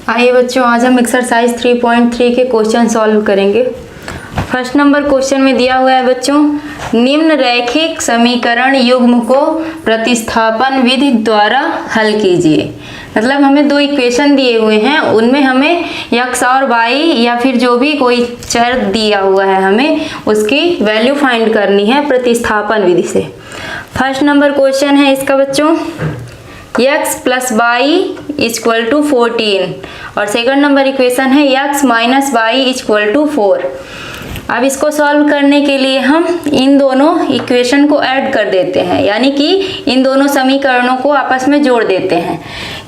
आइए बच्चों, आज हम एक्सरसाइज 3.3 के क्वेश्चन सॉल्व करेंगे। फर्स्ट नंबर क्वेश्चन में दिया हुआ है बच्चों, निम्न रैखिक समीकरण युग्म को प्रतिस्थापन विधि द्वारा हल कीजिए। मतलब हमें दो इक्वेशन दिए हुए हैं, उनमें हमें x और y या फिर जो भी कोई चर दिया हुआ है हमें उसकी वैल्यू फाइंड करनी है प्रतिस्थापन विधि से। फर्स्ट नंबर क्वेश्चन है इसका बच्चों, x plus y equal to 14 और सेकंड नंबर इक्वेशन है x minus y equal to 4। अब इसको सॉल्व करने के लिए हम इन दोनों इक्वेशन को ऐड कर देते हैं, यानी कि इन दोनों समीकरणों को आपस में जोड़ देते हैं।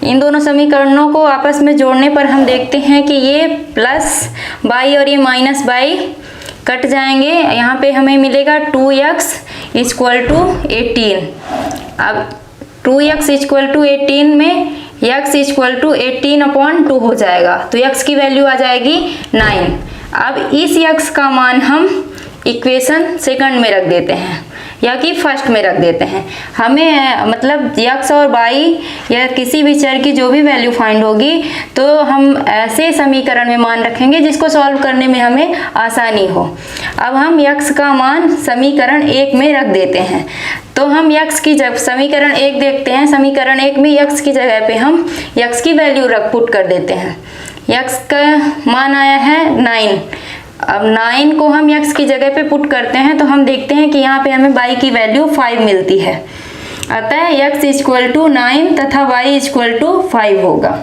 इन दोनों समीकरणों को आपस में जोड़ने पर हम देखते हैं कि ये प्लस वाई और ये माइनस वाई कट जाएंगे। यहाँ पे हमें मिलेगा 2x इक्वल टू 18। अब 2x इक्वल टू 18 में x इक्वल टू 18/2 हो जाएगा, तो x की वैल्यू आ जाएगी 9। अब इस x का मान हम इक्वेशन सेकंड में रख देते हैं या कि फर्स्ट में रख देते हैं। हमें मतलब x और y या किसी भी चर की जो भी वैल्यू फाइंड होगी तो हम ऐसे समीकरण में मान रखेंगे जिसको सॉल्व करने में हमें आसानी हो। अब हम x का मान समीकरण 1 में रख देते हैं, तो हम x की जब समीकरण 1 देखते हैं, समीकरण 1 में x की जगह पे हम x की वैल्यू पुट कर देते हैं। x का मान आया है 9। अब 9 को हम x की जगह पे पुट करते हैं तो हम देखते हैं कि यहाँ पे हमें y की वैल्यू 5 मिलती है। अतः x इक्वल टू 9 तथा y इक्वल टू 5 होगा।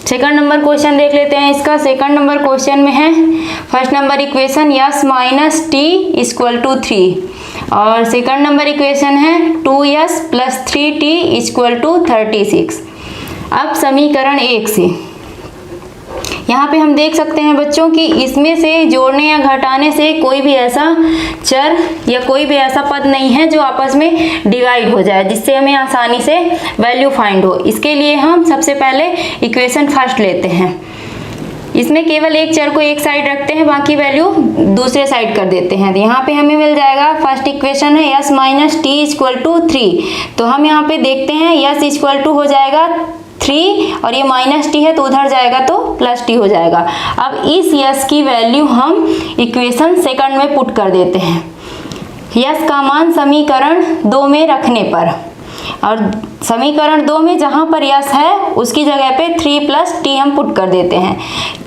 सेकंड नंबर क्वेश्चन देख लेते हैं इसका। सेकंड नंबर क्वेश्चन में है first number equation s minus t equal to 3 और सेकंड नंबर इक्वेशन है 2s plus 3t equal to 36। अब समीकरण 1 से यहाँ पे हम देख सकते हैं बच्चों कि इसमें से जोड़ने या घटाने से कोई भी ऐसा चर या कोई भी ऐसा पद नहीं है जो आपस में डिवाइड हो जाए, जिससे हमें आसानी से वैल्यू फाइंड हो। इसके लिए हम सबसे पहले इक्वेशन फर्स्ट लेते हैं। इसमें केवल एक चर को एक साइड रखते हैं, बाकी वैल्यू दूसरे साइड कर देते हैं। तो यहाँ पे हमें मिल जाएगा, फर्स्ट इक्वेशन है s minus t equal to 3। तो हम यहाँ पे देखते हैं s इक्वल टू हो जाएगा 3 और ये माइनस टी है तो उधर जाएगा तो प्लस टी हो जाएगा। अब इस s की वैल्यू हम इक्वेशन सेकंड में पुट कर देते हैं। s का मान समीकरण 2 में रखने पर, और समीकरण 2 में जहाँ पर s है उसकी जगह पे 3 प्लस टी हम पुट कर देते हैं।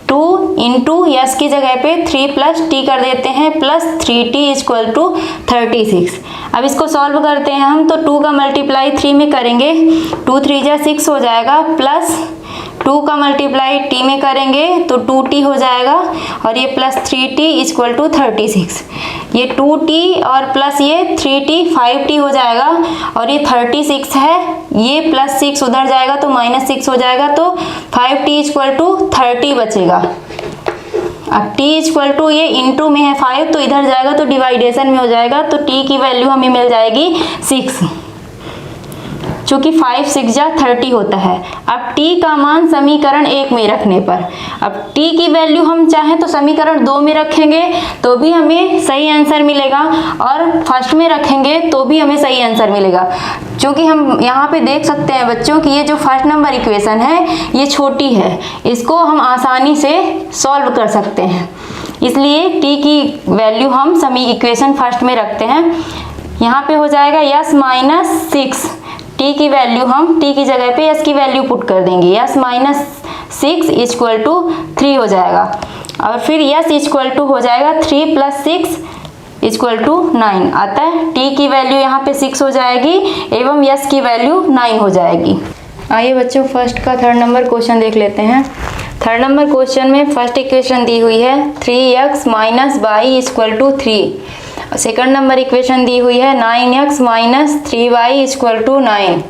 2 इंटू s की जगह पे 3 प्लस टी कर देते हैं प्लस 3t इक्वल टू 36। अब इसको सॉल्व करते हैं हम, तो 2 का मल्टीप्लाई 3 में करेंगे, 2 3 जा 6 हो जाएगा, प्लस 2 का मल्टीप्लाई t में करेंगे तो 2t हो जाएगा और ये प्लस 3t इक्वल टू 36। ये 2t और प्लस ये 3t 5t हो जाएगा और ये 36 है, ये प्लस 6 उधर जाएगा तो माइनस 6 हो जाएगा, तो 5t इक्वल टू 30 बचेगा। अब t इक्वल टू ये इंटू में है 5 तो इधर जाएगा तो डिवाइडेशन में हो जाएगा, तो t की वैल्यू हमें मिल जाएगी 6, चूँकि 5 6 जा 30 होता है। अब t का मान समीकरण 1 में रखने पर, अब t की वैल्यू हम चाहें तो समीकरण 2 में रखेंगे तो भी हमें सही आंसर मिलेगा, और फर्स्ट में रखेंगे तो भी हमें सही आंसर मिलेगा। क्योंकि हम यहाँ पे देख सकते हैं बच्चों कि ये जो फर्स्ट नंबर इक्वेशन है ये छोटी है, इसको हम आसानी से सॉल्व कर सकते हैं, इसलिए t की वैल्यू हम इक्वेशन फर्स्ट में रखते हैं। यहाँ पे हो जाएगा s माइनस 6, t की वैल्यू हम t की जगह पे s की वैल्यू पुट कर देंगे, s माइनस 6 इक्वल टू 3 हो जाएगा, और फिर s इक्वल टू हो जाएगा 3 प्लस 6 इक्वल टू 9। अतः t की वैल्यू यहाँ पे 6 हो जाएगी एवं s की वैल्यू 9 हो जाएगी। आइए बच्चों, फर्स्ट का थर्ड नंबर क्वेश्चन देख लेते हैं। थर्ड नंबर क्वेश्चन में फर्स्ट इक्वेशन दी हुई है 3x minus y equal to 3। Second number equation दी हुई है 9x minus 3y equal to 9।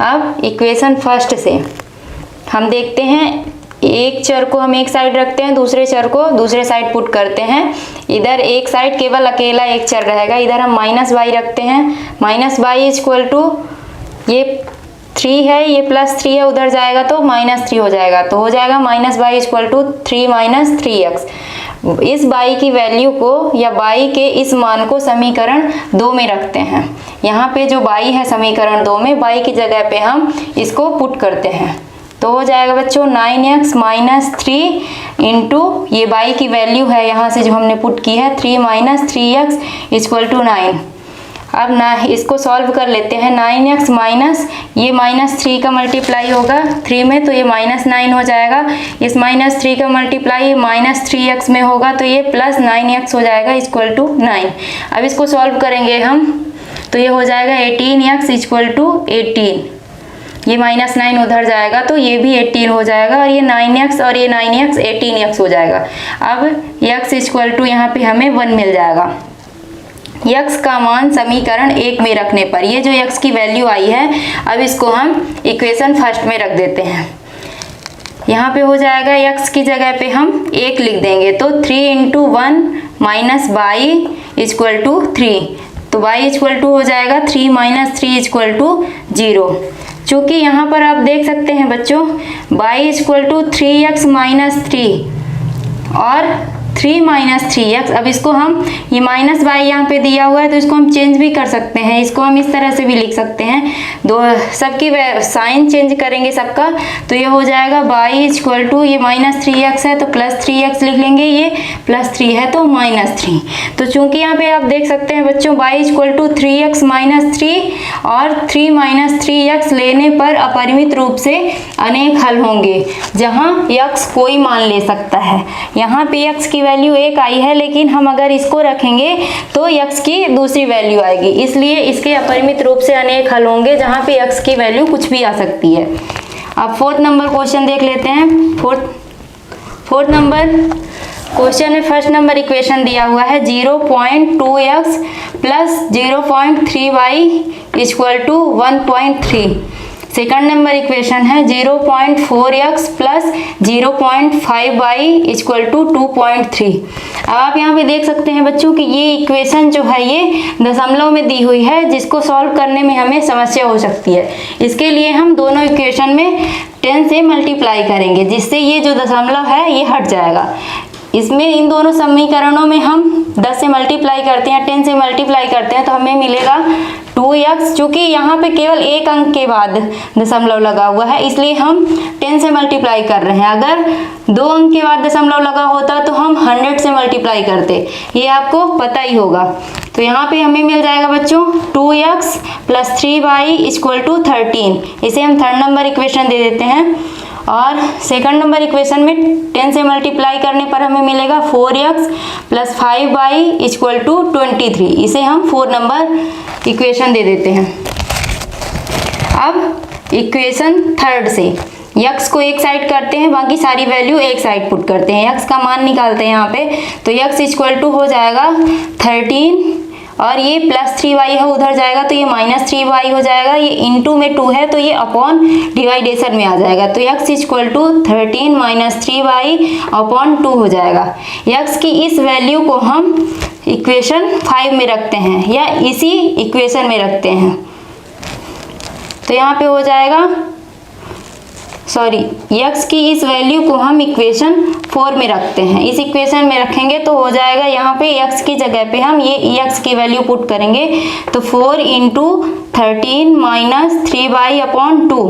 अब इक्वेशन फर्स्ट से हम देखते हैं, एक चर को हम एक साइड रखते हैं, दूसरे चर को दूसरे साइड पुट करते हैं। इधर एक साइड केवल अकेला एक चर रहेगा, इधर हम माइनस वाई रखते हैं, माइनस वाई इक्वल टू ये 3 है, ये प्लस 3 है, उधर जाएगा तो माइनस 3 हो जाएगा, तो हो जाएगा minus y equal to 3 minus 3x। इस y की वैल्यू को या y के इस मान को समीकरण 2 में रखते हैं। यहाँ पे जो y है समीकरण 2 में, y की जगह पे हम इसको पुट करते हैं। तो हो जाएगा बच्चों 9x माइनस 3 इंटू ये y की वैल्यू है यहाँ से जो हमने पुट की है 3 माइनस 3x इक्वल टू 9। अब ना इसको सॉल्व कर लेते हैं। 9x माइनस ये -3 का मल्टीप्लाई होगा 3 में तो ये -9 हो जाएगा। इस -3 का मल्टीप्लाई -3x में होगा तो ये +9x हो जाएगा इक्वल टू 9। अब इसको सॉल्व करेंगे हम तो ये हो जाएगा 18x इक्वल टू 18। ये -9 उधर जाएगा तो ये भी 18 हो जाएगा और ये 9x और ये 9x 18x हो जाएगा। अब x इक्वल टू यहाँ पे हमें 1 मिल जाएगा। x का मान समीकरण 1 में रखने पर ये जो x की वैल्यू आई है, अब इसको हम इक्वेशन फर्स्ट में रख देते हैं। यहाँ पे हो जाएगा x की जगह पे हम 1 लिख देंगे तो 3 into 1 minus y equal to 3, तो y इक्वल टू हो जाएगा 3 माइनस 3 इक्वल टू 0। चूँकि यहाँ पर आप देख सकते हैं बच्चों y equal to 3x minus 3 और 3 माइनस 3x। अब इसको हम ये माइनस वाई यहाँ पे दिया हुआ है तो इसको हम चेंज भी कर सकते हैं। इसको हम इस तरह से भी लिख सकते हैं, दो सबकी साइन चेंज करेंगे सबका तो ये हो जाएगा y इक्वल टू ये -3x है तो +3x लिख लेंगे, ये +3 है तो -3। तो चूंकि यहाँ पे आप देख सकते हैं बच्चों y equal to 3x minus 3 और 3 माइनस 3x लेने पर अपरिमित रूप से अनेक हल होंगे जहाँ x कोई मान ले सकता है। यहाँ पे x की वैल्यू 1 आई है लेकिन हम अगर इसको रखेंगे तो x की दूसरी वैल्यू आएगी, इसलिए इसके अपरिमित रूप से अनेक हल होंगे जहाँ पे x की वैल्यू कुछ भी आ सकती है। अब 4th नंबर क्वेश्चन देख लेते हैं। 4th नंबर क्वेश्चन में फर्स्ट नंबर इक्वेशन दिया हुआ है 0.2x plus 0.3y equal to 1.3। Second number equation है 0.4x plus 0.5y equal to 2.3। अब आप यहाँ पे देख सकते हैं बच्चों कि ये इक्वेशन जो है ये दशमलव में दी हुई है, जिसको सॉल्व करने में हमें समस्या हो सकती है। इसके लिए हम दोनों इक्वेशन में 10 से मल्टीप्लाई करेंगे जिससे ये जो दशमलव है ये हट जाएगा। इसमें इन दोनों समीकरणों में हम 10 से मल्टीप्लाई करते हैं, 10 से मल्टीप्लाई करते हैं तो हमें मिलेगा 2x। चूँकि यहाँ पे केवल एक अंक के बाद दशमलव लगा हुआ है इसलिए हम 10 से मल्टीप्लाई कर रहे हैं। अगर 2 अंक के बाद दशमलव लगा होता तो हम 100 से मल्टीप्लाई करते, ये आपको पता ही होगा। तो यहाँ पे हमें मिल जाएगा बच्चों 2x plus 3y equal to 13। इसे हम थर्ड नंबर इक्वेशन दे देते हैं। और सेकंड नंबर इक्वेशन में 10 से मल्टीप्लाई करने पर हमें मिलेगा 4x plus 5y equal to 23। इसे हम 4 नंबर इक्वेशन दे देते हैं। अब इक्वेशन थर्ड से x को एक साइड करते हैं, बाकी सारी वैल्यू एक साइड पुट करते हैं, x का मान निकालते हैं यहाँ पे। तो x इक्वल टू हो जाएगा 13 और ये +3y है उधर जाएगा तो ये -3y हो जाएगा। ये इंटू में 2 है तो ये अपॉन डिवाइडेशन में आ जाएगा। तो x equal to 13 minus 3y upon 2 हो जाएगा। x की इस वैल्यू को हम इक्वेशन 5 में रखते हैं या इसी इक्वेशन में रखते हैं तो यहाँ पे हो जाएगा x की इस वैल्यू को हम इक्वेशन 4 में रखते हैं। इस इक्वेशन में रखेंगे तो हो जाएगा यहाँ पे x की जगह पे हम ये x की वैल्यू पुट करेंगे तो 4 into 13 minus 3y upon 2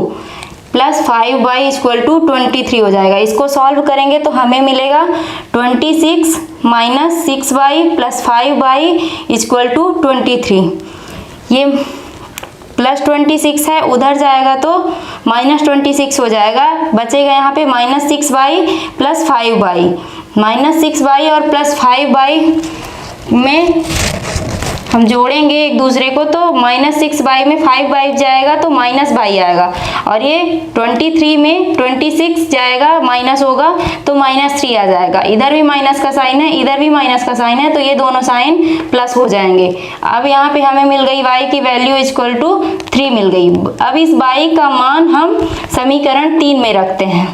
plus 5y equal to 23 हो जाएगा। इसको सॉल्व करेंगे तो हमें मिलेगा 26 minus 6y plus 5y equal to 23। ये +26 है उधर जाएगा तो -26 हो जाएगा, बचेगा यहाँ पे -6y प्लस 5y। -6y और प्लस 5y में हम जोड़ेंगे एक दूसरे को तो -6y में 5y जाएगा तो -y आएगा और ये 23 में 26 जाएगा माइनस होगा तो -3 आ जाएगा। इधर भी माइनस का साइन है, इधर भी माइनस का साइन है तो ये दोनों साइन प्लस हो जाएंगे। अब यहाँ पे हमें मिल गई y की वैल्यू इक्वल टू 3 मिल गई। अब इस y का मान हम समीकरण 3 में रखते हैं।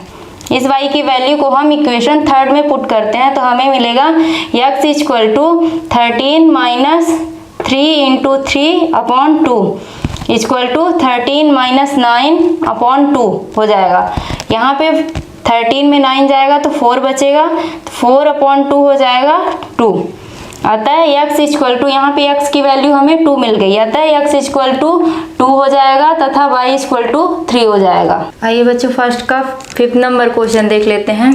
इस y की वैल्यू को हम इक्वेशन थर्ड में पुट करते हैं तो हमें मिलेगा x equal to 13 minus 3 into 3 upon 2 equal to 13 minus 9 upon 2 हो जाएगा। यहाँ पे 13 में 9 जाएगा तो 4 बचेगा तो 4 अपॉन 2 हो जाएगा 2। आता है x इक्वल टू, यहाँ पे x की वैल्यू हमें 2 मिल गई, आता है x इक्वल टू 2 हो जाएगा तथा y इक्वल टू 3 हो जाएगा। आइए बच्चों फर्स्ट का 5th नंबर क्वेश्चन देख लेते हैं।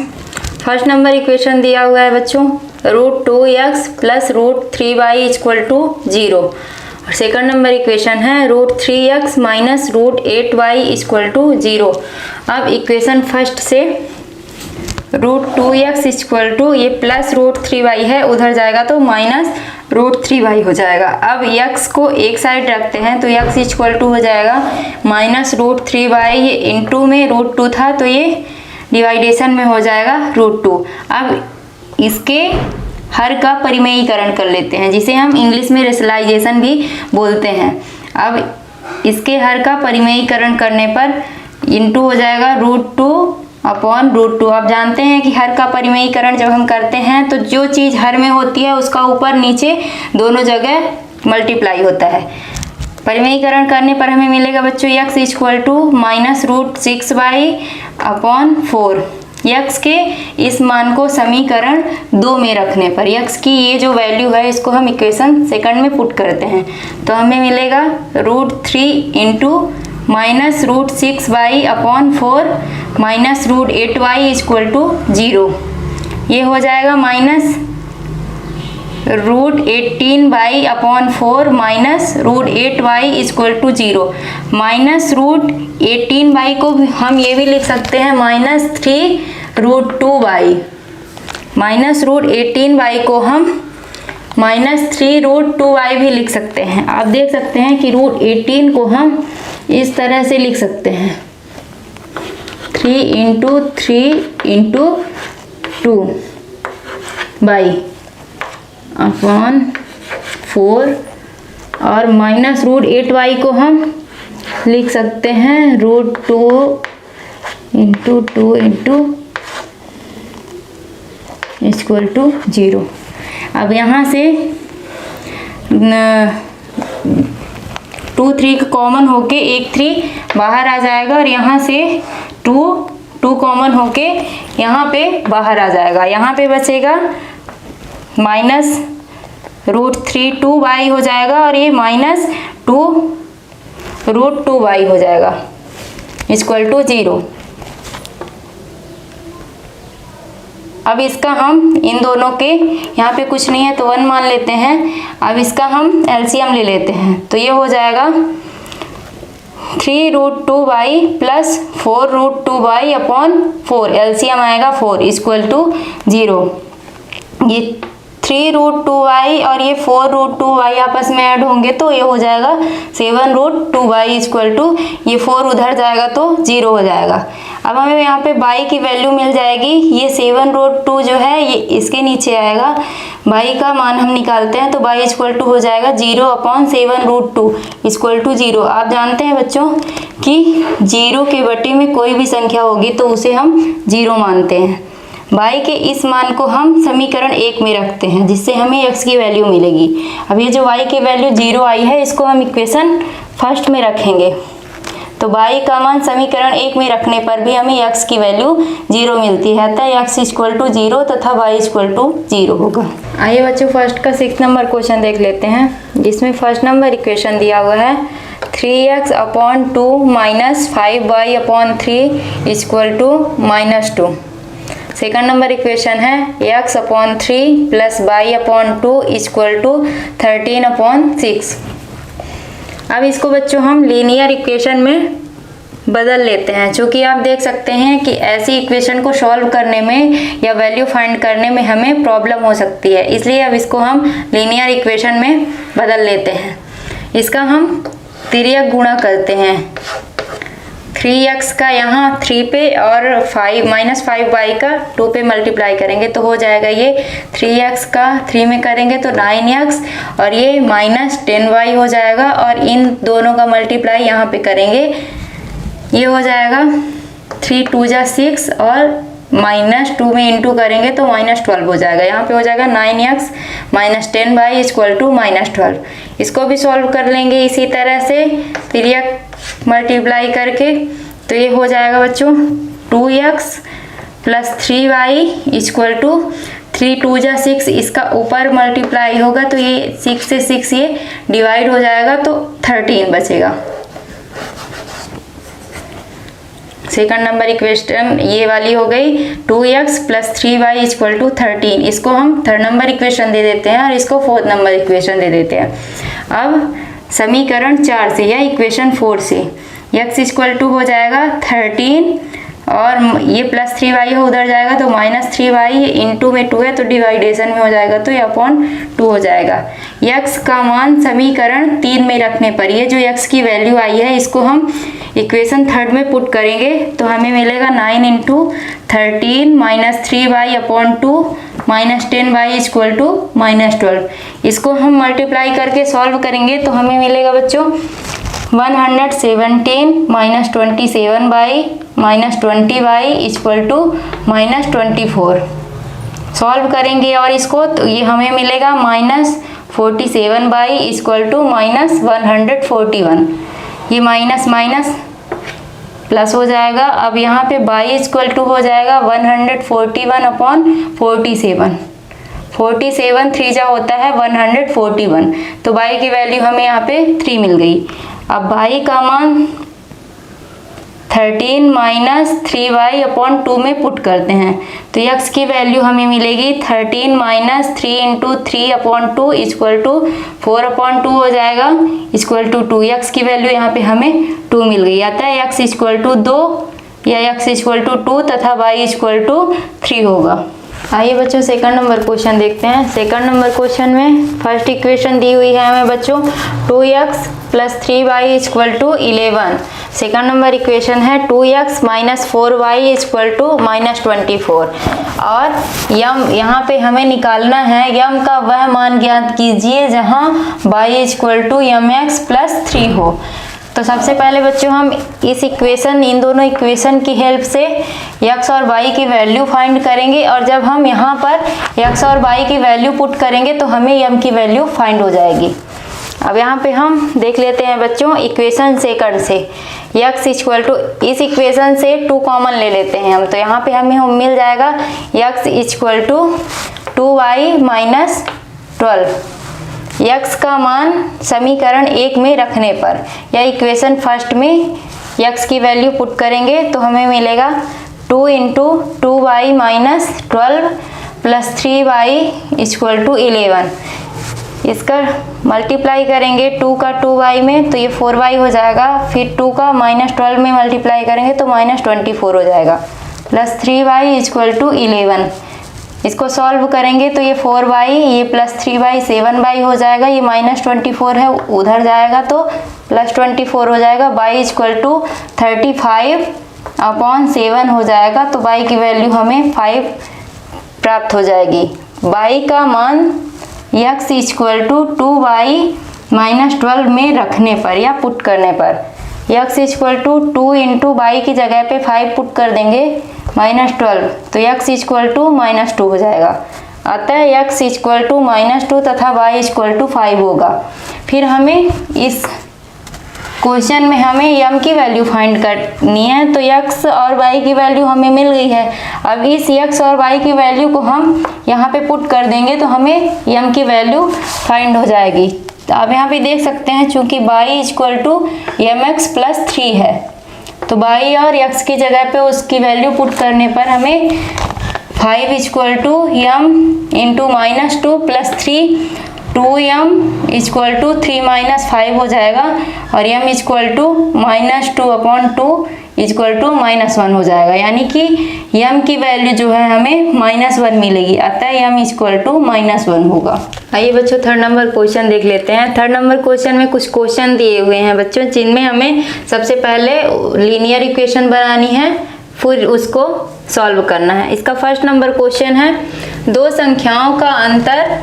फर्स्ट नंबर इक्वेशन दिया हुआ है बच्चों √2x plus √3y equal to 0। और सेकंड नंबर इक्वेशन है √3x minus √8y equal to 0। अब इक्वेशन फर्स्ट से √2x इक्वल टू ये प्लस √3y है, उधर जाएगा तो माइनस √3y हो जाएगा। अब x को एक साइड रखते हैं तो x इक्वल टू हो जाएगा माइनस √3y, ये इंटू में √2 था तो ये डिवाइडेशन में हो जाएगा √2। अब इसके हर का परिमेयीकरण कर लेते हैं, जिसे हम इंग्लिश में रेशनलाइजेशन भी बोलते हैं। अब इसके हर का परिमेयीकरण करने पर इंटू हो जाएगा √2 अपॉन √2। आप जानते हैं कि हर का परिमेयीकरण जब हम करते हैं तो जो चीज़ हर में होती है उसका ऊपर नीचे दोनों जगह मल्टीप्लाई होता है। परिमेयीकरण करने पर हमें मिलेगा बच्चों x equal to minus √6y upon 4। x के इस मान को समीकरण 2 में रखने पर x की ये जो वैल्यू है इसको हम इक्वेशन सेकंड में पुट करते हैं तो हमें मिलेगा √3 into minus √6y upon 4 minus √8y equal to 0। ये हो जाएगा minus √18y upon 4 minus √8y equal to 0। Minus √18y को हम ये भी लिख सकते हैं माइनस 3√2y। माइनस √18y को हम माइनस 3√2y भी लिख सकते हैं। आप देख सकते हैं कि √18 को हम इस तरह से लिख सकते हैं 3 इंटू 3 इंटू 2y अपॉन 4 और माइनस √8y को हम लिख सकते हैं √2 इंटू 2 इंटू इक्वल टू 0। अब यहाँ से 2 3 का कॉमन होके 1 3 बाहर आ जाएगा और यहाँ से 2 कॉमन होके यहाँ पे बाहर आ जाएगा। यहाँ पे बचेगा माइनस √3 हो जाएगा और ये माइनस 2√2y हो जाएगा इक्वल टू 0। अब इसका हम इन दोनों के यहाँ पे कुछ नहीं है तो 1 मान लेते हैं। अब इसका हम एलसीएम ले लेते हैं तो ये हो जाएगा 3√2y plus 4√2y upon 4, LCM आएगा 4 इक्वल टू 0। ये 3√2y और ये 4√2y आपस में ऐड होंगे तो ये हो जाएगा 7√2y इक्वल टू, ये 4 उधर जाएगा तो 0 हो जाएगा। अब हमें यहाँ पे y की वैल्यू मिल जाएगी, ये 7√2 जो है ये इसके नीचे आएगा, y का मान हम निकालते हैं तो y इक्वल टू हो जाएगा 0 अपॉन 7√2 इक्वल टू 0। आप जानते हैं बच्चों कि 0 के बटे में कोई भी संख्या होगी तो उसे हम 0 मानते हैं। y के इस मान को हम समीकरण 1 में रखते हैं जिससे हमें x की वैल्यू मिलेगी। अब ये जो y की वैल्यू 0 आई है इसको हम इक्वेशन फर्स्ट में रखेंगे तो y का मान समीकरण 1 में रखने पर भी हमें x की वैल्यू 0 मिलती है, अतः x इक्वल टू 0 तथा y इक्वल टू 0 होगा। आइए बच्चों फर्स्ट का 6 नंबर क्वेश्चन देख लेते हैं जिसमें फर्स्ट नंबर इक्वेशन दिया हुआ है 3x upon 2 minus 5y upon 3 equal to -2। Second number equation है x upon 3 plus y upon 2 equal to 13 upon 6। अब इसको बच्चों हम लीनियर इक्वेशन में बदल लेते हैं, चूँकि आप देख सकते हैं कि ऐसी इक्वेशन को सॉल्व करने में या वैल्यू फाइंड करने में हमें प्रॉब्लम हो सकती है, इसलिए अब इसको हम लीनियर इक्वेशन में बदल लेते हैं। इसका हम तिर्यक गुणा करते हैं 3x का यहाँ 3 पे और -5y का 2 पे मल्टीप्लाई करेंगे तो हो जाएगा ये 3x का 3 में करेंगे तो 9x और ये -10y हो जाएगा और इन दोनों का मल्टीप्लाई यहाँ पे करेंगे, ये हो जाएगा 3 2 जा 6 और -2 में इंटू करेंगे तो -12 हो जाएगा। यहाँ पे हो जाएगा 9x -10y इक्वल टू -12। इसको भी सॉल्व कर लेंगे इसी तरह से तिर्यक मल्टीप्लाई करके तो ये हो जाएगा बच्चों 2x plus 3y equal to 3 2 जा 6, इसका ऊपर मल्टीप्लाई होगा तो ये 6 से 6 ये डिवाइड हो जाएगा तो 13 बचेगा। सेकंड नंबर इक्वेशन ये वाली हो गई 2x + 3y = 13। इसको हम थर्ड नंबर इक्वेशन दे देते हैं और इसको फोर्थ नंबर इक्वेशन दे देते हैं। अब समीकरण 4 से या इक्वेशन 4 से x = हो जाएगा 13 और ये +3y हो उधर जाएगा तो -3y, इंटू में 2 है तो डिवाइडेशन में हो जाएगा तो ये अपॉन 2 हो जाएगा। x का मान समीकरण 3 में रखने पर ये जो x की वैल्यू आई है इसको हम इक्वेशन थर्ड में पुट करेंगे तो हमें मिलेगा 9 × 13 -3y/2 -10y = -12। इसको हम मल्टीप्लाई करके सॉल्व करेंगे तो हमें मिलेगा बच्चों 117 -27y -20y = -24। सॉल्व करेंगे और इसको तो ये हमें मिलेगा -47y = -141। ये माइनस माइनस प्लस हो जाएगा। अब यहाँ पे y = हो जाएगा 141/47। 47 3 जा होता है 141, तो y की वैल्यू हमें यहाँ पे 3 मिल गई। अब y का मान 13 - 3y/2 में पुट करते हैं तो x की वैल्यू हमें मिलेगी 13 - 3 × 3/2 = 4/2 हो जाएगा = 2। x की वैल्यू यहाँ पे हमें 2 मिल गई। आता है x = 2 या x = 2 तथा y = 3 होगा। आइए बच्चों सेकंड नंबर क्वेश्चन देखते हैं। सेकंड नंबर क्वेश्चन में फर्स्ट इक्वेशन दी हुई है हमें बच्चों 2x + 3y = 11। Second number equation है 2x - 4y = -24 और यम यहाँ पे हमें निकालना है यम का वह मान ज्ञात कीजिए जहाँ y = mx + 3 हो। तो सबसे पहले बच्चों हम इन दोनों इक्वेशन की हेल्प से x और y की वैल्यू फाइंड करेंगे और जब हम यहाँ पर x और y की वैल्यू पुट करेंगे तो हमें m की वैल्यू फाइंड हो जाएगी। अब यहाँ पे हम देख लेते हैं बच्चों इक्वेशन सेकंड से x = इस इक्वेशन से 2 कॉमन ले लेते हैं हम तो यहाँ पे हमें मिल जाएगा x = 2y - 12। x का मान समीकरण 1 में रखने पर या इक्वेशन फर्स्ट में x की वैल्यू पुट करेंगे तो हमें मिलेगा 2 × 2y - 12 + 3y = 11। इसका मल्टीप्लाई करेंगे 2 का 2y में तो ये 4y हो जाएगा, फिर 2 का -12 में मल्टीप्लाई करेंगे तो -24 हो जाएगा + 3y = 11। इसको सॉल्व करेंगे तो ये 4y ये +3y 7y हो जाएगा, ये -24 है उधर जाएगा तो +24 हो जाएगा। y = 35/7 हो जाएगा तो y की वैल्यू हमें 5 प्राप्त हो जाएगी। y का मान x = 2y - 12 में रखने पर या पुट करने पर x = 2 × y की जगह पे 5 पुट कर देंगे -12 तो x = -2 हो जाएगा। अतः x = -2 तथा y = 5 होगा। फिर हमें इस क्वेश्चन में हमें m की वैल्यू फाइंड करनी है तो x और y की वैल्यू हमें मिल गई है। अब इस x और y की वैल्यू को हम यहाँ पे पुट कर देंगे तो हमें m की वैल्यू फाइंड हो जाएगी। तो आप यहाँ पे देख सकते हैं चूंकि y = mx + 3 है तो y और x की जगह पे उसकी वैल्यू पुट करने पर हमें 5 = m × -2 + 3 2m = 3 - 5 हो जाएगा और m = -2/2 = -1 हो जाएगा, यानी कि m की वैल्यू जो है हमें -1 मिलेगी। अतः m = -1 होगा। आइए बच्चों थर्ड नंबर क्वेश्चन देख लेते हैं। थर्ड नंबर क्वेश्चन में कुछ क्वेश्चन दिए हुए हैं बच्चों जिनमें हमें सबसे पहले लीनियर इक्वेशन बनानी है फिर उसको सॉल्व करना है। इसका फर्स्ट नंबर क्वेश्चन है 2 संख्याओं का अंतर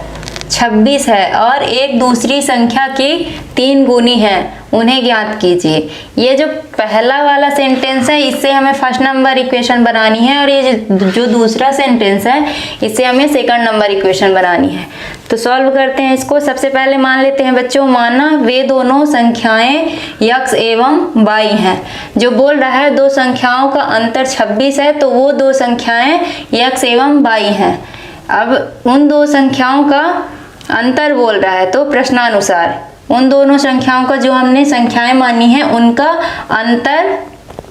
26 है और एक दूसरी संख्या की 3 गुनी है, उन्हें ज्ञात कीजिए। ये जो पहला वाला सेंटेंस है इससे हमें फर्स्ट नंबर इक्वेशन बनानी है और ये जो दूसरा सेंटेंस है इससे हमें सेकंड नंबर इक्वेशन बनानी है। तो सॉल्व करते हैं इसको। सबसे पहले मान लेते हैं बच्चों माना वे दोनों संख्याएं x एवं y हैं। जो बोल रहा है 2 संख्याओं का अंतर 26 है तो वो 2 संख्याएं x एवं y हैं। अब उन दो संख्याओं का अंतर बोल रहा है, तो प्रश्नानुसार उन दोनों संख्याओं का जो हमने संख्याएं मानी है उनका अंतर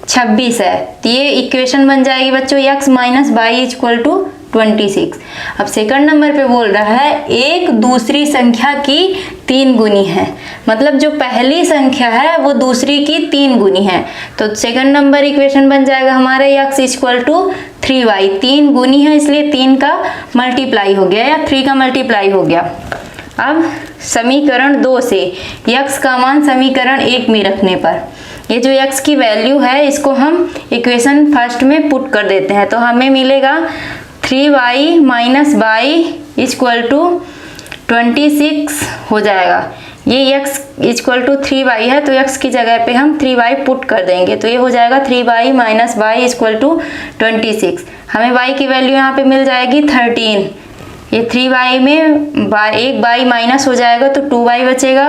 26 है। तो ये इक्वेशन बन जाएगी बच्चों x minus y equal to 26। अब सेकंड नंबर पे बोल रहा है एक दूसरी संख्या की 3 गुनी है, मतलब जो पहली संख्या है वो दूसरी की 3 गुनी है। तो सेकंड नंबर इक्वेशन बन जाएगा हमारा x इक्वल टू 3y। 3 गुनी है इसलिए 3 का मल्टीप्लाई हो गया या 3 का मल्टीप्लाई हो गया। अब समीकरण 2 से x का मान समीकरण 1 में रखने पर ये जो x की वैल्यू है इसको हम इक्वेशन फर्स्ट में पुट कर देते हैं, तो हमें मिलेगा 3y minus y equal to 26 हो जाएगा। ये x इक्वल टू 3y है तो x की जगह पे हम 3y पुट कर देंगे, तो ये हो जाएगा 3y minus y equal to 26। हमें y की वैल्यू यहाँ पे मिल जाएगी 13। ये 3y में एक y माइनस हो जाएगा तो 2y बचेगा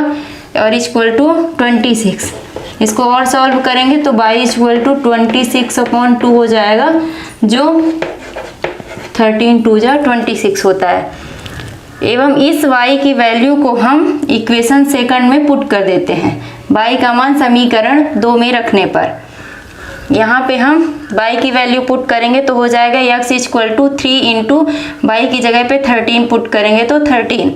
और इक्वल टू 26। इसको और सॉल्व करेंगे तो y इक्वल टू 26/2 हो जाएगा, जो 13 2 जा 26 होता है। एवं इस y की वैल्यू को हम इक्वेशन सेकंड में पुट कर देते हैं y का मान समीकरण 2 में रखने पर। यहाँ पे हम y की वैल्यू पुट करेंगे तो हो जाएगा x equal to 3 into y की जगह पे 13 पुट करेंगे तो 13,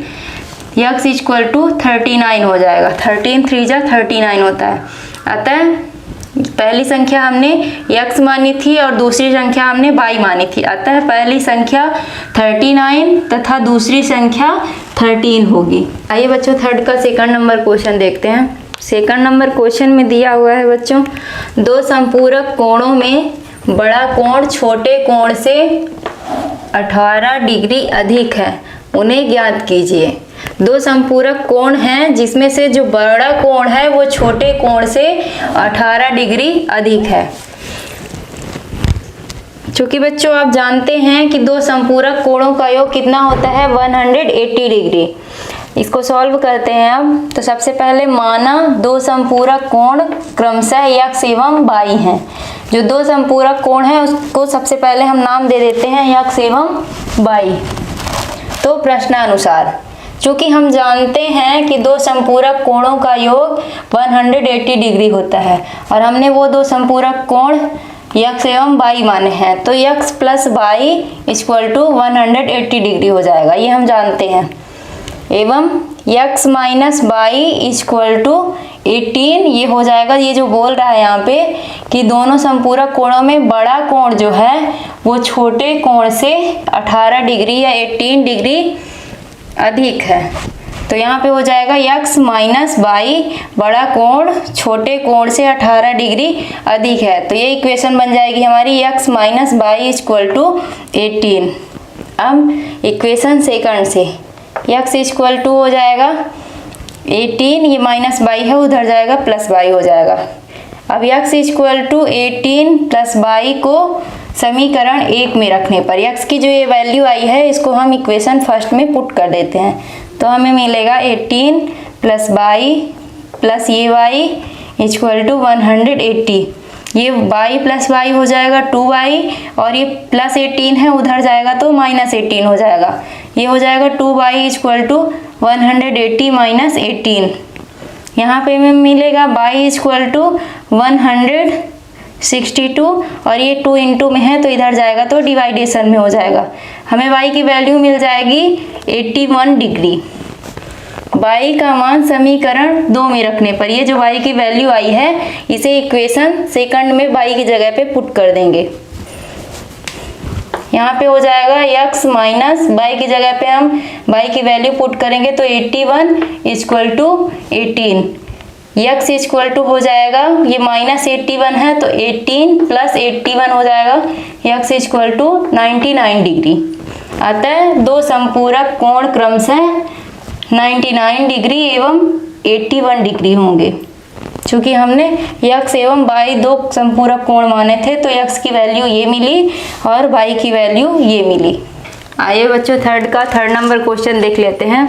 x इक्वल टू 39 हो जाएगा। 13 3 जा 39 होता है। अतः पहली संख्या हमने x मानी थी और दूसरी संख्या हमने y मानी थी, अतः पहली संख्या 39 तथा दूसरी संख्या 13 होगी। आइए बच्चों थर्ड का सेकंड नंबर क्वेश्चन देखते हैं। सेकंड नंबर क्वेश्चन में दिया हुआ है बच्चों, दो संपूरक कोणों में बड़ा कोण छोटे कोण से 18 डिग्री अधिक है, उन्हें ज्ञात कीजिए। दो संपूरक कोण हैं जिसमें से जो बड़ा कोण है वो छोटे कोण से 18 डिग्री अधिक है। चूंकि बच्चों आप जानते हैं कि दो संपूरक कोणों का योग कितना होता है 180 डिग्री। इसको सॉल्व करते हैं अब। तो सबसे पहले माना दो संपूरक कोण क्रमशः x एवं y हैं। जो दो संपूरक कोण है उसको सबसे पहले हम नाम दे देते हैं x एवं y। तो प्रश्नानुसार चूंकि हम जानते हैं कि दो संपूरक कोणों का योग 180 डिग्री होता है और हमने वो दो संपूरक कोण x एवं y माने हैं, तो x plus y equal to 180 degree हो जाएगा, ये हम जानते हैं। एवं x minus y equal to 18 ये हो जाएगा। ये जो बोल रहा है यहाँ पे कि दोनों संपूरक कोणों में बड़ा कोण जो है वो छोटे कोण से 18 डिग्री या 18 डिग्री अधिक है, तो यहाँ पे हो जाएगा x माइनस वाई बड़ा कोण छोटे कोण से 18 डिग्री अधिक है। तो ये इक्वेशन बन जाएगी हमारी x minus y equal to 18। अब इक्वेशन सेकंड से x इक्वल टू हो जाएगा 18, ये माइनस वाई है उधर जाएगा प्लस वाई हो जाएगा। अब x equal to 18 plus y को समीकरण 1 में रखने पर x की जो ये वैल्यू आई है इसको हम इक्वेशन फर्स्ट में पुट कर देते हैं, तो हमें मिलेगा 18 प्लस वाई प्लस ये y इक्वल टू 180। ये y प्लस वाई हो जाएगा 2y और ये प्लस 18 है उधर जाएगा तो माइनस 18 हो जाएगा। ये हो जाएगा 2y इक्वल टू 180 माइनस 18। यहाँ पे हमें मिलेगा y इक्वल टू 162 और ये 2 इंटू में है तो इधर जाएगा तो डिवाइडेशन में हो जाएगा। हमें y की वैल्यू मिल जाएगी 81 डिग्री। y का मान समीकरण 2 में रखने पर ये जो y की वैल्यू आई है इसे इक्वेशन सेकंड में y की जगह पे पुट कर देंगे। यहाँ पे हो जाएगा x माइनस y की जगह पे हम y की वैल्यू पुट करेंगे तो 81 equal to 18। x equal to हो जाएगा ये माइनस 81 है तो 18 प्लस 81 हो जाएगा x इक्वल टू 99 डिग्री। अतः दो संपूरक कोण क्रमशः 99 डिग्री एवं 81 डिग्री होंगे। चूंकि हमने x एवं y दो संपूरक कोण माने थे तो x की वैल्यू ये मिली और y की वैल्यू ये मिली। आइए बच्चों थर्ड नंबर क्वेश्चन देख लेते हैं।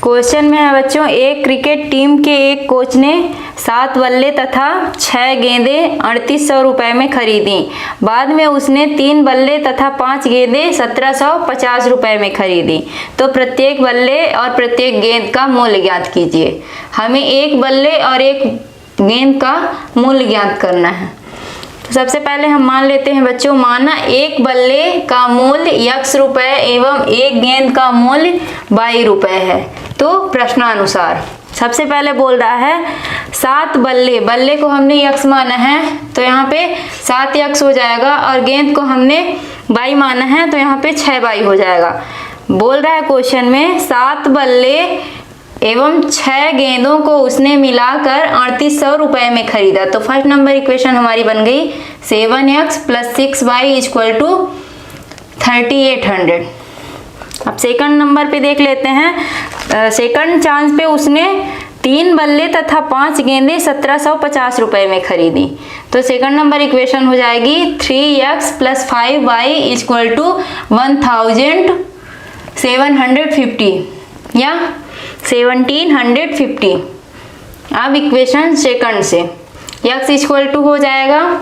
क्वेश्चन में है बच्चों, एक क्रिकेट टीम के एक कोच ने 7 बल्ले तथा 6 गेंदें 3800 रुपये में खरीदी। बाद में उसने 3 बल्ले तथा 5 गेंदें 1750 रुपये में खरीदी। तो प्रत्येक बल्ले और प्रत्येक गेंद का मूल्य ज्ञात कीजिए। हमें एक बल्ले और एक गेंद का मूल्य ज्ञात करना है। तो सबसे पहले हम मान लेते हैं बच्चों, माना एक बल्ले का मूल्य x रुपये एवं एक गेंद का मूल्य y रुपये है। तो प्रश्नानुसार सबसे पहले बोल रहा है 7 बल्ले, बल्ले को हमने x माना है तो यहाँ पे 7x हो जाएगा, और गेंद को हमने y माना है तो यहाँ पे 6y हो जाएगा। बोल रहा है क्वेश्चन में 7 बल्ले एवं 6 गेंदों को उसने मिलाकर 3800 रुपये में खरीदा। तो फर्स्ट नंबर इक्वेशन हमारी बन गई 7x + 6y = 3800। अब सेकंड नंबर पे देख लेते हैं। सेकंड चांस पे उसने 3 बल्ले तथा 5 गेंदें 1750 रुपये में खरीदी। तो सेकंड नंबर इक्वेशन हो जाएगी 3x + 5y = 1750 या 1750। अब इक्वेशन सेकंड से x = हो जाएगा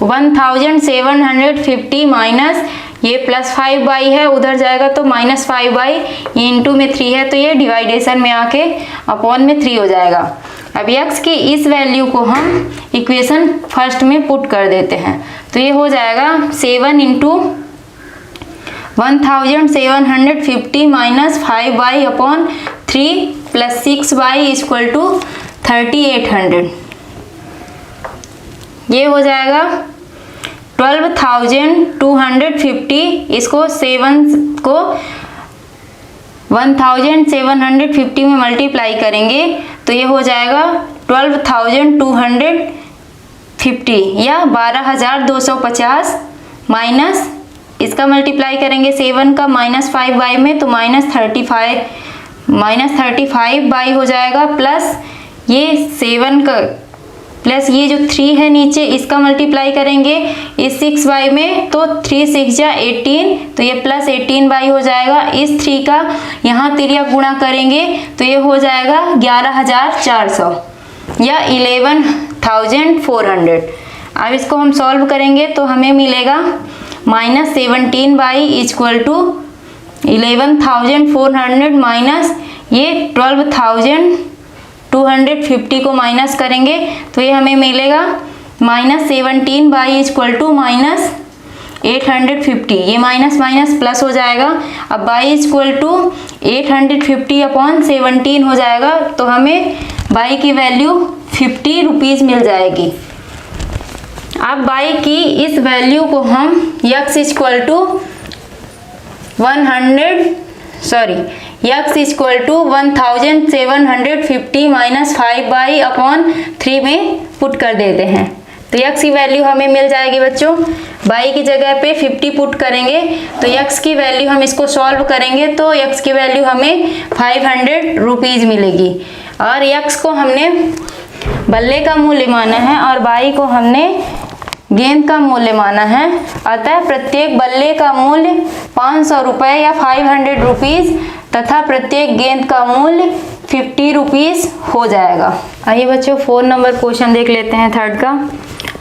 1750 माइनस ये +5y है, उधर जाएगा तो -5y, ये इंटू में 3 है तो ये डिवाइडेशन में आके अपॉन में 3 हो जाएगा। अब x की इस वैल्यू को हम इक्वेशन फर्स्ट में पुट कर देते हैं। तो ये हो जाएगा 7 × 1750 माइनस 5y अपॉन 3 + 6y = 3800। ये हो जाएगा 12,250। इसको 7 को 1750 में मल्टीप्लाई करेंगे तो ये हो जाएगा 12,250 या 12,250 माइनस इसका मल्टीप्लाई करेंगे 7 का -5y में तो -35y हो जाएगा, प्लस ये 7 का प्लस ये जो 3 है नीचे इसका मल्टीप्लाई करेंगे इस 6y में तो 3 × 6 = 18 तो ये +18y हो जाएगा। इस 3 का यहाँ तिर्यक गुणा करेंगे तो ये हो जाएगा 11,400 या 11,400। अब इसको हम सॉल्व करेंगे तो हमें मिलेगा -17y = 11,400 माइनस ये 12,250 को माइनस करेंगे तो ये हमें मिलेगा -17y = -850। ये माइनस माइनस प्लस हो जाएगा। अब y = 850/17 हो जाएगा तो हमें y की वैल्यू 50 रुपीज़ मिल जाएगी। अब y की इस वैल्यू को हम x = 1750 माइनस 5y/3 में पुट कर देते हैं। तो x की वैल्यू हमें मिल जाएगी बच्चों। y की जगह पे 50 पुट करेंगे तो x की वैल्यू हम इसको सॉल्व करेंगे तो x की वैल्यू हमें 500 रुपीज़ मिलेगी। और x को हमने बल्ले का मूल्य माना है और y को हमने गेंद का मूल्य माना है। अतः प्रत्येक बल्ले का मूल्य 500 रुपये या 500 रुपीज़ तथा प्रत्येक गेंद का मूल्य 50 रुपीज़ हो जाएगा। आइए बच्चों 4 नंबर क्वेश्चन देख लेते हैं थर्ड का।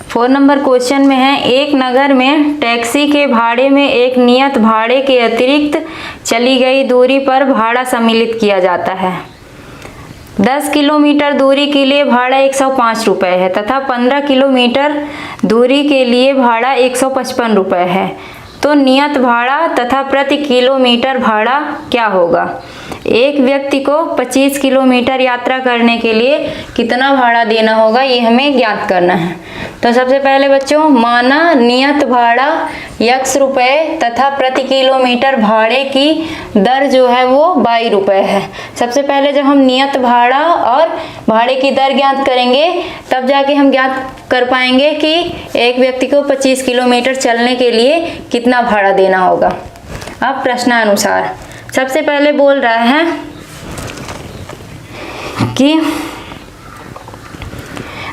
4 नंबर क्वेश्चन में है, एक नगर में टैक्सी के भाड़े में एक नियत भाड़े के अतिरिक्त चली गई दूरी पर भाड़ा सम्मिलित किया जाता है। 10 किलोमीटर दूरी के लिए भाड़ा 105 रुपये है तथा 15 किलोमीटर दूरी के लिए भाड़ा 155 रुपये है। तो नियत भाड़ा तथा प्रति किलोमीटर भाड़ा क्या होगा? एक व्यक्ति को 25 किलोमीटर यात्रा करने के लिए कितना भाड़ा देना होगा ये हमें ज्ञात करना है। तो सबसे पहले बच्चों माना नियत भाड़ा x रुपये तथा प्रति किलोमीटर भाड़े की दर जो है वो 22 रुपये है। सबसे पहले जब हम नियत भाड़ा और भाड़े की दर ज्ञात करेंगे तब जाके हम ज्ञात कर पाएंगे कि एक व्यक्ति को 25 किलोमीटर चलने के लिए कितना भाड़ा देना होगा। अब प्रश्नानुसार सबसे पहले बोल रहा है कि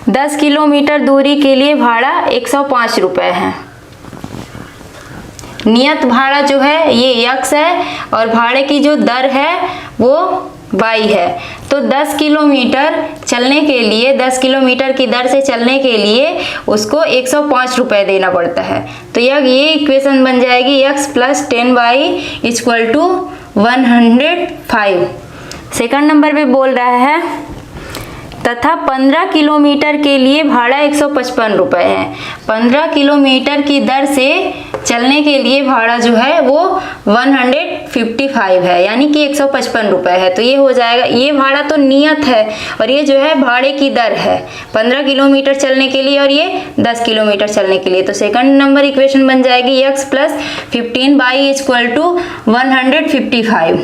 10 किलोमीटर दूरी के लिए भाड़ा 105 रुपये है। नियत भाड़ा जो है ये x है और भाड़े की जो दर है वो y है। तो 10 किलोमीटर चलने के लिए 10 किलोमीटर की दर से चलने के लिए उसको 105 रुपये देना पड़ता है। तो ये इक्वेशन बन जाएगी x + 10y = 105। सेकंड नंबर पे बोल रहा है तथा 15 किलोमीटर के लिए भाड़ा 155 रुपये है। 15 किलोमीटर की दर से चलने के लिए भाड़ा जो है वो 155 है, यानी कि 155 रुपये है। तो ये हो जाएगा, ये भाड़ा तो नियत है और ये जो है भाड़े की दर है 15 किलोमीटर चलने के लिए और ये 10 किलोमीटर चलने के लिए। तो सेकंड नंबर इक्वेशन बन जाएगी x + 15y = 155।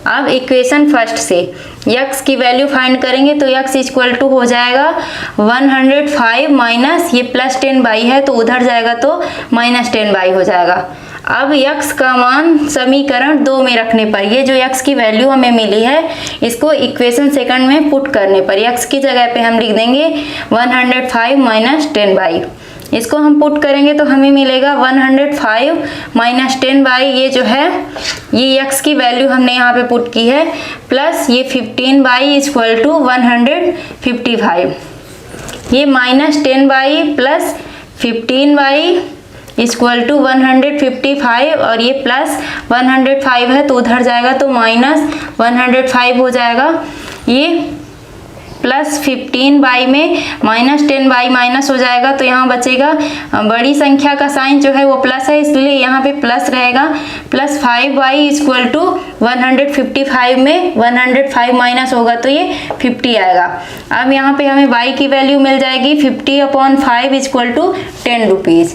अब इक्वेशन फर्स्ट से x की वैल्यू फाइंड करेंगे तो x = हो जाएगा 105 माइनस ये +10y है तो उधर जाएगा तो -10y हो जाएगा। अब x का मान समीकरण 2 में रखने पर ये जो x की वैल्यू हमें मिली है इसको इक्वेशन सेकंड में पुट करने पर x की जगह पे हम लिख देंगे 105 - 10y। इसको हम पुट करेंगे तो हमें मिलेगा 105 - 10y, ये जो है ये x की वैल्यू हमने यहाँ पे पुट की है, प्लस ये 15y = 155, ये -10y + 15y = 155 और ये प्लस 105 है तो उधर जाएगा तो -105 हो जाएगा। ये प्लस 15y में -10y माइनस हो जाएगा तो यहाँ बचेगा, बड़ी संख्या का साइन जो है वो प्लस है इसलिए यहाँ पे प्लस रहेगा, प्लस 5y = 155 में 105 माइनस होगा तो ये 50 आएगा। अब यहाँ पे हमें y की वैल्यू मिल जाएगी 50/5 = 10 रुपीज़।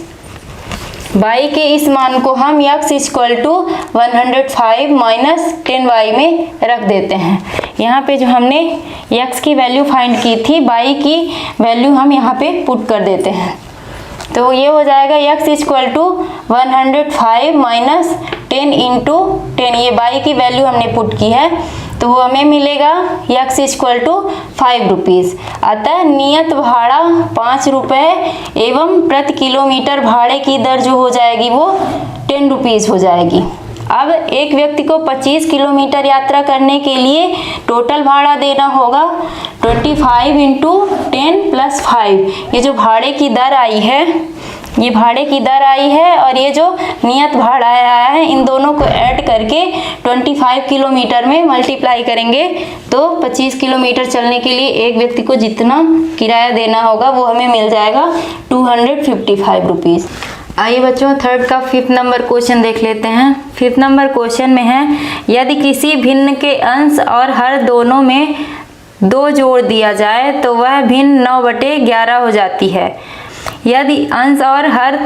y के इस मान को हम x = 105 - 10y में रख देते हैं। यहाँ पे जो हमने x की वैल्यू फाइंड की थी y की वैल्यू हम यहाँ पे पुट कर देते हैं तो ये हो जाएगा x = 105 - 10 × 10, ये y की वैल्यू हमने पुट की है तो हमें मिलेगा x = 5 रुपीज़। अतः नियत भाड़ा 5 रुपये एवं प्रति किलोमीटर भाड़े की दर जो हो जाएगी वो 10 रुपीज़ हो जाएगी। अब एक व्यक्ति को 25 किलोमीटर यात्रा करने के लिए टोटल भाड़ा देना होगा 25 × 10 + 5। ये जो भाड़े की दर आई है ये भाड़े की दर आई है और ये जो नियत भाड़ा आया है इन दोनों को ऐड करके 25 किलोमीटर में मल्टीप्लाई करेंगे तो 25 किलोमीटर चलने के लिए एक व्यक्ति को जितना किराया देना होगा वो हमें मिल जाएगा 255 रुपीज़। आइए बच्चों थर्ड का 5th नंबर क्वेश्चन देख लेते हैं। 5th नंबर क्वेश्चन में है यदि किसी भिन्न के अंश और हर दोनों में 2 जोड़ दिया जाए तो वह भिन्न 9/11 हो जाती है। यदि अंश और हर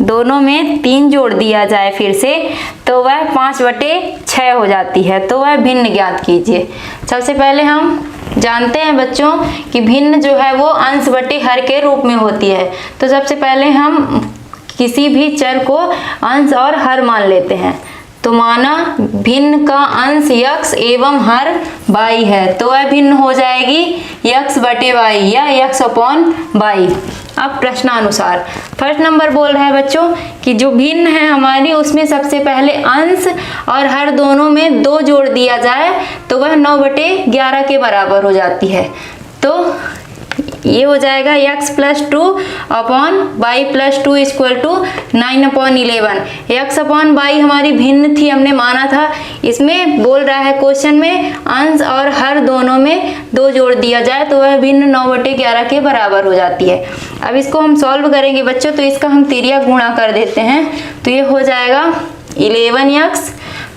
दोनों में 3 जोड़ दिया जाए फिर से तो वह 5/6 हो जाती है। तो वह भिन्न ज्ञात कीजिए। सबसे पहले हम जानते हैं बच्चों कि भिन्न जो है वो अंश बटे हर के रूप में होती है। तो सबसे पहले हम किसी भी चर को अंश और हर मान लेते हैं। तो माना भिन्न का अंश x एवं हर y है तो वह भिन्न हो जाएगी x/y या x/y। अब प्रश्नानुसार फर्स्ट नंबर बोल रहा है बच्चों कि जो भिन्न है हमारी उसमें सबसे पहले अंश और हर दोनों में 2 जोड़ दिया जाए तो वह 9/11 के बराबर हो जाती है। तो ये हो जाएगा x + 2/y + 2 = 9/11। x/y हमारी भिन्न थी, हमने माना था। इसमें बोल रहा है क्वेश्चन में अंश और हर दोनों में 2 जोड़ दिया जाए तो वह भिन्न 9/11 के बराबर हो जाती है। अब इसको हम सॉल्व करेंगे बच्चों तो इसका हम तिर्यक गुणा कर देते हैं तो ये हो जाएगा 11x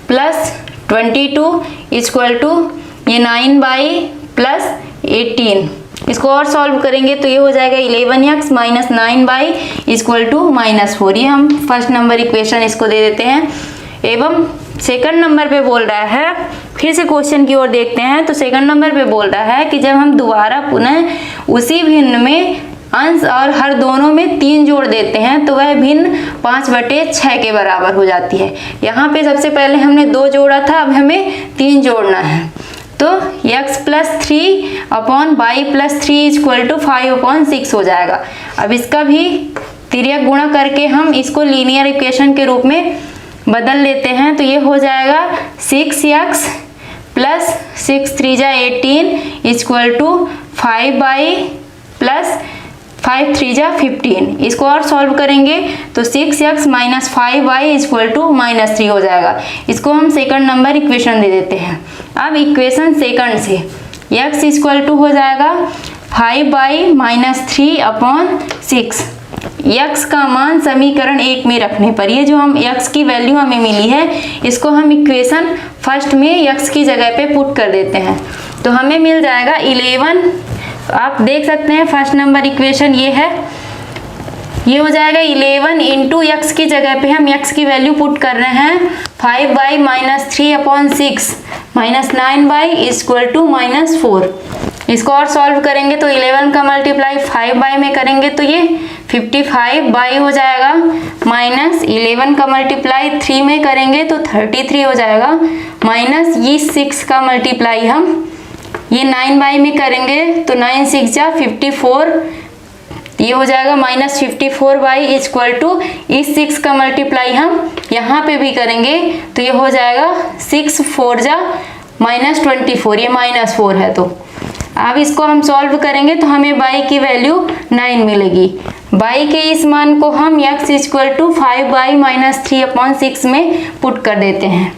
+ 22 = ये 9y + 18। इसको और सॉल्व करेंगे तो ये हो जाएगा 11x - 9y = -4। ये हम फर्स्ट नंबर इक्वेशन इसको दे देते हैं। एवं सेकंड नंबर पे बोल रहा है, फिर से क्वेश्चन की ओर देखते हैं तो सेकंड नंबर पे बोल रहा है कि जब हम दोबारा पुनः उसी भिन्न में अंश और हर दोनों में 3 जोड़ देते हैं तो वह भिन्न 5/6 के बराबर हो जाती है। यहाँ पे सबसे पहले हमने 2 जोड़ा था, अब हमें 3 जोड़ना है। तो x + 3/y + 3 = 5/6 हो जाएगा। अब इसका भी तिर्यक गुणा करके हम इसको लीनियर इक्वेशन के रूप में बदल लेते हैं। तो ये हो जाएगा 6x प्लस 6 3 जा 18 इक्वल टू 5y प्लस 5 3 जा 15। इसको और सॉल्व करेंगे तो 6x minus 5y equal to -3 हो जाएगा। इसको हम सेकंड नंबर इक्वेशन दे देते हैं। अब इक्वेशन सेकंड से x इक्वल टू हो जाएगा 5y माइनस 3 अपॉन 6। x का मान समीकरण 1 में रखने पर, ये जो हम x की वैल्यू हमें मिली है इसको हम इक्वेशन फर्स्ट में x की जगह पे पुट कर देते हैं। तो हमें मिल जाएगा 11। आप देख सकते हैं फर्स्ट नंबर इक्वेशन ये है, ये हो जाएगा 11 इंटू x की जगह पे हम x की वैल्यू पुट कर रहे हैं 5y minus 3 upon 6 minus 9y equal to -4। इसको और सॉल्व करेंगे तो 11 का मल्टीप्लाई 5y में करेंगे तो ये 55y हो जाएगा, माइनस 11 का मल्टीप्लाई 3 में करेंगे तो 33 हो जाएगा, माइनस ये 6 का मल्टीप्लाई हम ये 9y में करेंगे तो 9 6 जा 54, ये हो जाएगा माइनस 54y इक्वल टू इस 6 का मल्टीप्लाई हम यहाँ पे भी करेंगे तो ये हो जाएगा 6 4 जा -24, ये -4 है। तो अब इसको हम सॉल्व करेंगे तो हमें y की वैल्यू 9 मिलेगी। y के इस मान को हम x equal to 5y minus 3 upon 6 में पुट कर देते हैं।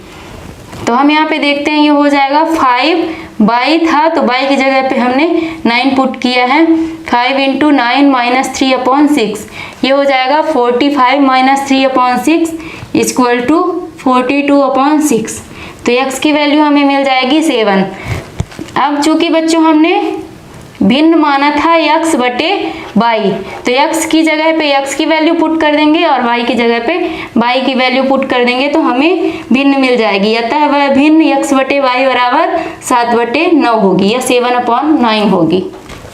तो हम यहाँ पे देखते हैं ये हो जाएगा 5y था तो y की जगह पे हमने 9 पुट किया है, 5 इंटू 9 माइनस 3 अपॉन 6, ये हो जाएगा 45 minus 3 upon 6 equal to 42 upon 6। तो x की वैल्यू हमें मिल जाएगी 7। अब चूंकि बच्चों हमने भिन्न माना था x बटे y, तो x की जगह पे x की वैल्यू पुट कर देंगे और y की जगह पे y की वैल्यू पुट कर देंगे तो हमें भिन्न मिल जाएगी। अतः वह भिन्न x बटे y बराबर 7/9 होगी या 7/9 होगी।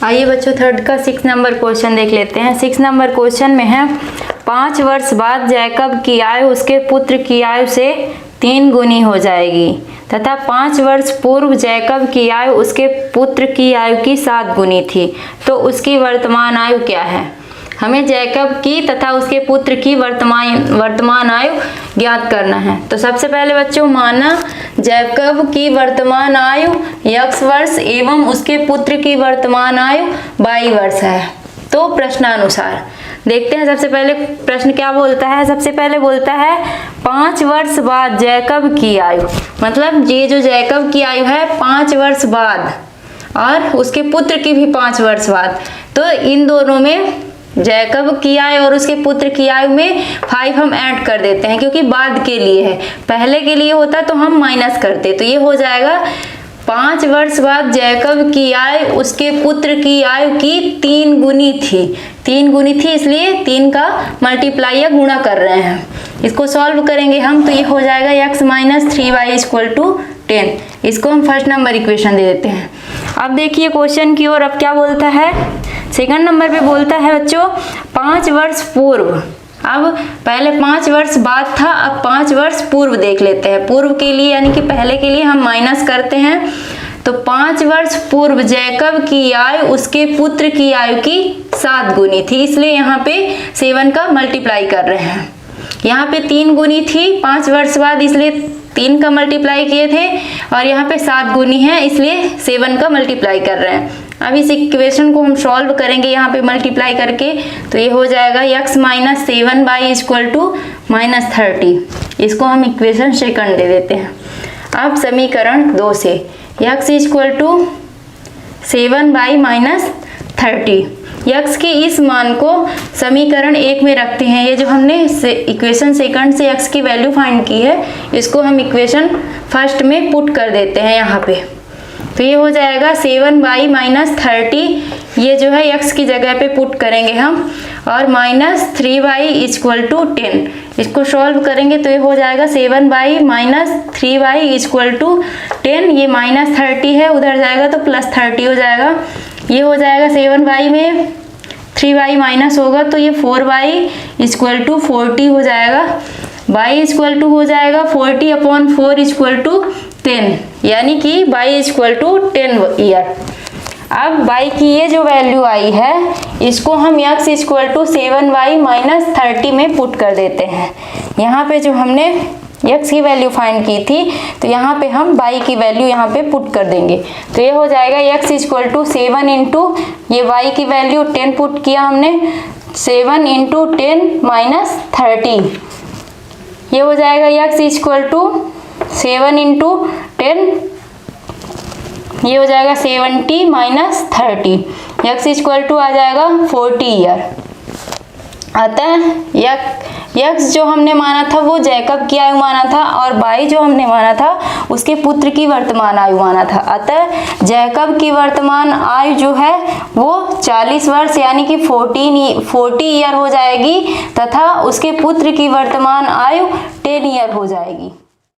आइए बच्चों थर्ड का 6 नंबर क्वेश्चन देख लेते हैं। 6 नंबर क्वेश्चन में है 5 वर्ष बाद जैकब की आयु उसके पुत्र की आयु से 3 गुनी हो जाएगी तथा 5 वर्ष पूर्व जैकब की आयु उसके पुत्र की आयु की 7 गुनी थी, तो उसकी वर्तमान आयु क्या है। हमें जैकब की तथा उसके पुत्र की वर्तमान आयु ज्ञात करना है। तो सबसे पहले बच्चों माना जैकब की वर्तमान आयु x वर्ष एवं उसके पुत्र की वर्तमान आयु y वर्ष है। तो प्रश्नानुसार देखते हैं सबसे पहले प्रश्न क्या बोलता है। सबसे पहले बोलता है 5 वर्ष बाद जैकब की आयु, मतलब ये जो जैकब की आयु है 5 वर्ष बाद और उसके पुत्र की भी 5 वर्ष बाद, तो इन दोनों में जैकब की आयु और उसके पुत्र की आयु में 5 हम ऐड कर देते हैं क्योंकि बाद के लिए है, पहले के लिए होता तो हम माइनस करते। तो ये हो जाएगा 5 वर्ष बाद जैकब की आयु उसके पुत्र की आयु की 3 गुनी थी। 3 गुनी थी इसलिए 3 का मल्टीप्लाई या गुणा कर रहे हैं। इसको सॉल्व करेंगे हम तो ये हो जाएगा x minus 3y equal to 10। इसको हम फर्स्ट नंबर इक्वेशन दे देते हैं। अब देखिए क्वेश्चन की ओर, अब क्या बोलता है सेकंड नंबर पे बोलता है बच्चों 5 वर्ष पूर्व। अब पहले 5 वर्ष बाद था, अब 5 वर्ष पूर्व देख लेते हैं। पूर्व के लिए यानी कि पहले के लिए हम माइनस करते हैं तो 5 वर्ष पूर्व जैकब की आयु उसके पुत्र की आयु की 7 गुनी थी, इसलिए यहाँ पे 7 का मल्टीप्लाई कर रहे हैं। यहाँ पे 3 गुनी थी 5 वर्ष बाद इसलिए 3 का मल्टीप्लाई किए थे और यहाँ पे 7 गुनी है इसलिए 7 का मल्टीप्लाई कर रहे हैं। अब इस इक्वेशन को हम सॉल्व करेंगे यहाँ पे मल्टीप्लाई करके तो ये हो जाएगा x minus 7y equal to -30। इसको हम इक्वेशन सेकंड दे देते हैं। अब समीकरण 2 से x equal to 7y minus 30, x के इस मान को समीकरण 1 में रखते हैं। ये जो हमने इक्वेशन सेकंड से x की वैल्यू फाइंड की है इसको हम इक्वेशन फर्स्ट में पुट कर देते हैं यहाँ पे। तो ये हो जाएगा 7y माइनस 30, ये जो है x की जगह पे पुट करेंगे हम, और -3y इक्वल टू 10। इसको सॉल्व करेंगे तो ये हो जाएगा 7y minus 3y equal to 10। ये -30 है, उधर जाएगा तो +30 हो जाएगा। ये हो जाएगा 7y में 3y माइनस होगा तो ये 4y इक्वल टू 40 हो जाएगा। y इक्वल टू हो जाएगा 40/4 इक्वल टू 10, यानी कि y इक्वल टू 10 ईयर। अब y की ये जो वैल्यू आई है इसको हम x equal to 7y minus 30 में पुट कर देते हैं। यहाँ पे जो हमने x की वैल्यू फाइंड की थी तो यहाँ पे हम y की वैल्यू यहाँ पे पुट कर देंगे। तो ये हो जाएगा x इक्वल टू 7 इंटू ये y की वैल्यू 10 पुट किया हमने, 7 इंटू 10 माइनस 30, ये हो जाएगा x इक्वल टू 7 इंटू 10, ये हो जाएगा 70 माइनस 30, x इक्वल टू आ जाएगा 40 ईयर। अतः x जो हमने माना था वो जैकब की आयु माना था और y जो हमने माना था उसके पुत्र की वर्तमान आयु माना था। अतः जैकब की वर्तमान आयु जो है वो 40 वर्ष यानी कि 40 ईयर हो जाएगी तथा उसके पुत्र की वर्तमान आयु 10 ईयर हो जाएगी।